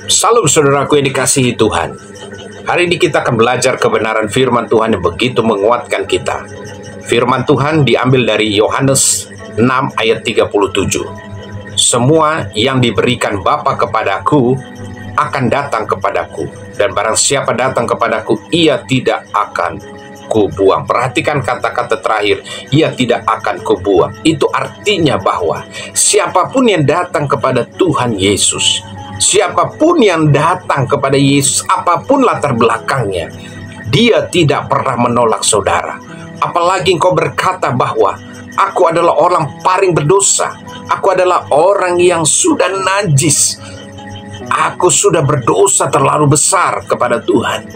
Salam saudaraku yang dikasihi Tuhan. Hari ini kita akan belajar kebenaran firman Tuhan yang begitu menguatkan kita. Firman Tuhan diambil dari Yohanes 6 ayat 37. Semua yang diberikan Bapa kepadaku akan datang kepadaku, dan barang siapa datang kepadaku, ia tidak akan kubuang. Perhatikan kata-kata terakhir, ia tidak akan kubuang. Itu artinya bahwa siapapun yang datang kepada Tuhan Yesus, siapapun yang datang kepada Yesus, apapun latar belakangnya, dia tidak pernah menolak saudara. Apalagi engkau berkata bahwa aku adalah orang paling berdosa, aku adalah orang yang sudah najis, aku sudah berdosa terlalu besar kepada Tuhan.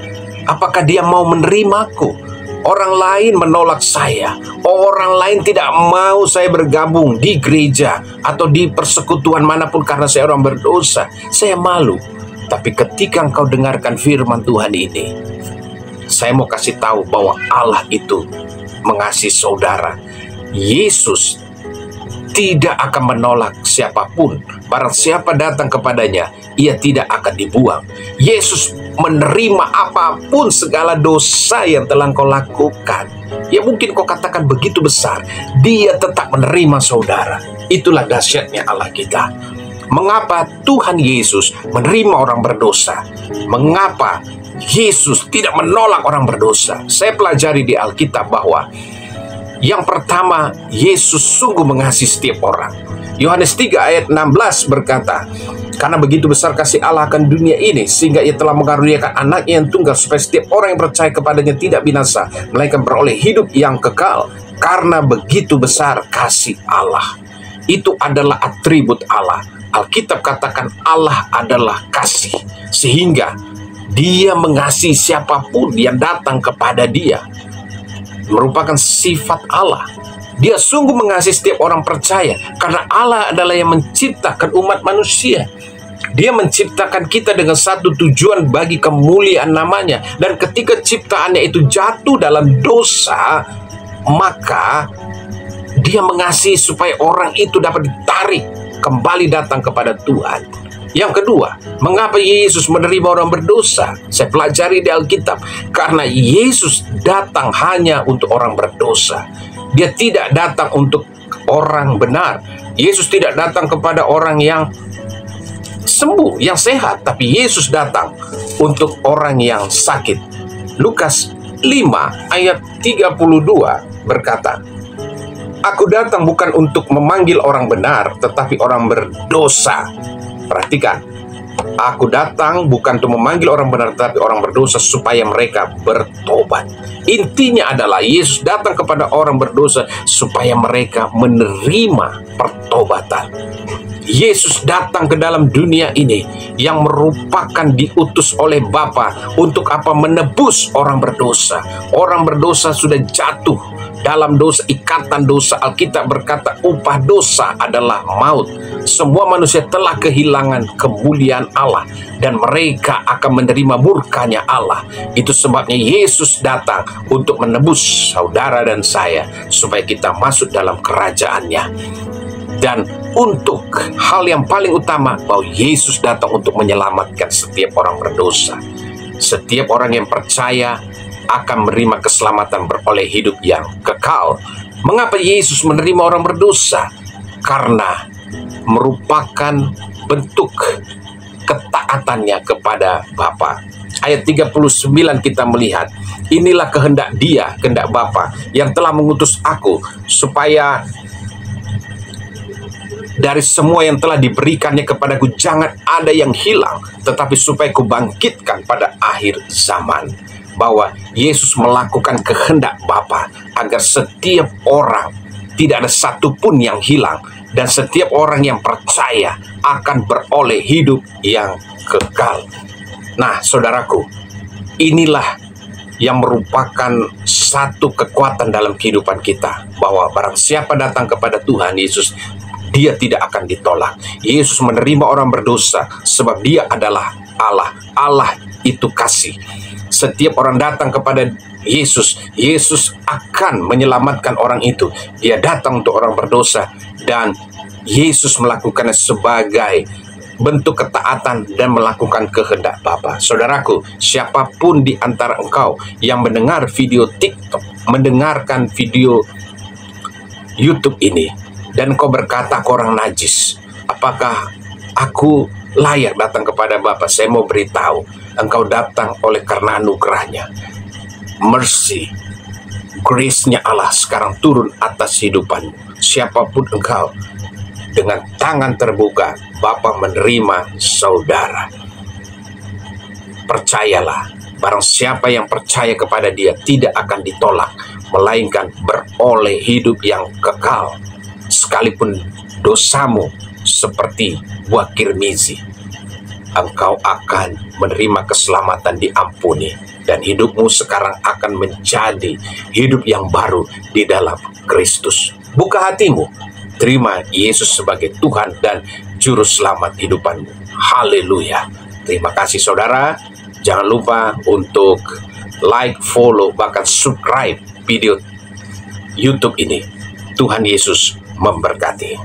Apakah dia mau menerimaku? Orang lain menolak saya, orang lain tidak mau saya bergabung di gereja atau di persekutuan manapun karena saya orang berdosa. Saya malu. Tapi ketika engkau dengarkan firman Tuhan ini, saya mau kasih tahu bahwa Allah itu mengasihi saudara. Yesus tidak akan menolak siapapun. Barang siapa datang kepadanya, ia tidak akan dibuang. Yesus menerima apapun segala dosa yang telah kau lakukan. Ya mungkin kau katakan begitu besar, dia tetap menerima saudara. Itulah dahsyatnya Allah kita. Mengapa Tuhan Yesus menerima orang berdosa? Mengapa Yesus tidak menolak orang berdosa? Saya pelajari di Alkitab bahwa yang pertama, Yesus sungguh mengasihi setiap orang. Yohanes 3 ayat 16 berkata, karena begitu besar kasih Allah akan dunia ini, sehingga ia telah mengaruniakan anaknya yang tunggal, supaya setiap orang yang percaya kepadanya tidak binasa, melainkan beroleh hidup yang kekal. Karena begitu besar kasih Allah. Itu adalah atribut Allah. Alkitab katakan Allah adalah kasih, sehingga dia mengasihi siapapun yang datang kepada dia. Merupakan sifat Allah. Dia sungguh mengasihi setiap orang percaya, karena Allah adalah yang menciptakan umat manusia. Dia menciptakan kita dengan satu tujuan bagi kemuliaan namanya. Dan ketika ciptaannya itu jatuh dalam dosa, maka dia mengasihi supaya orang itu dapat ditarik kembali datang kepada Tuhan. Yang kedua, mengapa Yesus menerima orang berdosa? Saya pelajari di Alkitab. Karena Yesus datang hanya untuk orang berdosa. Dia tidak datang untuk orang benar. Yesus tidak datang kepada orang yang sembuh, yang sehat. Tapi Yesus datang untuk orang yang sakit. Lukas 5 ayat 32 berkata, aku datang bukan untuk memanggil orang benar, tetapi orang berdosa. Perhatikan, aku datang bukan untuk memanggil orang benar, tetapi orang berdosa supaya mereka bertobat. Intinya adalah Yesus datang kepada orang berdosa supaya mereka menerima pertobatan. Yesus datang ke dalam dunia ini yang merupakan diutus oleh Bapa untuk apa? Menebus orang berdosa. Orang berdosa sudah jatuh dalam dosa, ikatan dosa. Alkitab berkata upah dosa adalah maut. Semua manusia telah kehilangan kemuliaan Allah dan mereka akan menerima murkanya Allah. Itu sebabnya Yesus datang untuk menebus saudara dan saya supaya kita masuk dalam kerajaannya. Dan untuk hal yang paling utama, bahwa Yesus datang untuk menyelamatkan setiap orang berdosa. Setiap orang yang percaya akan menerima keselamatan, beroleh hidup yang kekal. Mengapa Yesus menerima orang berdosa? Karena merupakan bentuk ketaatannya kepada Bapa. Ayat 39 kita melihat, inilah kehendak Dia, kehendak Bapa, yang telah mengutus aku, supaya dari semua yang telah diberikannya kepadaku jangan ada yang hilang, tetapi supaya kubangkitkan pada akhir zaman. Bahwa Yesus melakukan kehendak Bapa agar setiap orang, tidak ada satupun yang hilang, dan setiap orang yang percaya akan beroleh hidup yang kekal. Nah, saudaraku, inilah yang merupakan satu kekuatan dalam kehidupan kita, bahwa barang siapa datang kepada Tuhan Yesus, dia tidak akan ditolak. Yesus menerima orang berdosa sebab dia adalah Allah. Allah itu kasih. Setiap orang datang kepada Yesus, Yesus akan menyelamatkan orang itu. Dia datang untuk orang berdosa, dan Yesus melakukannya sebagai bentuk ketaatan dan melakukan kehendak Bapa. Saudaraku, siapapun di antara engkau yang mendengar video TikTok, mendengarkan video YouTube ini, dan kau berkata kau orang najis, apakah aku layak datang kepada Bapa? Saya mau beritahu, engkau datang oleh karena anugerahnya. Mercy, grace-nya Allah sekarang turun atas hidupanmu. Siapapun engkau, dengan tangan terbuka, Bapa menerima saudara. Percayalah, barang siapa yang percaya kepada Dia tidak akan ditolak, melainkan beroleh hidup yang kekal. Sekalipun dosamu seperti buah kirmizi, engkau akan menerima keselamatan, diampuni, dan hidupmu sekarang akan menjadi hidup yang baru di dalam Kristus. Buka hatimu, terima Yesus sebagai Tuhan dan Juru Selamat hidupanmu. Haleluya. Terima kasih saudara. Jangan lupa untuk like, follow, bahkan subscribe video YouTube ini. Tuhan Yesus memberkati.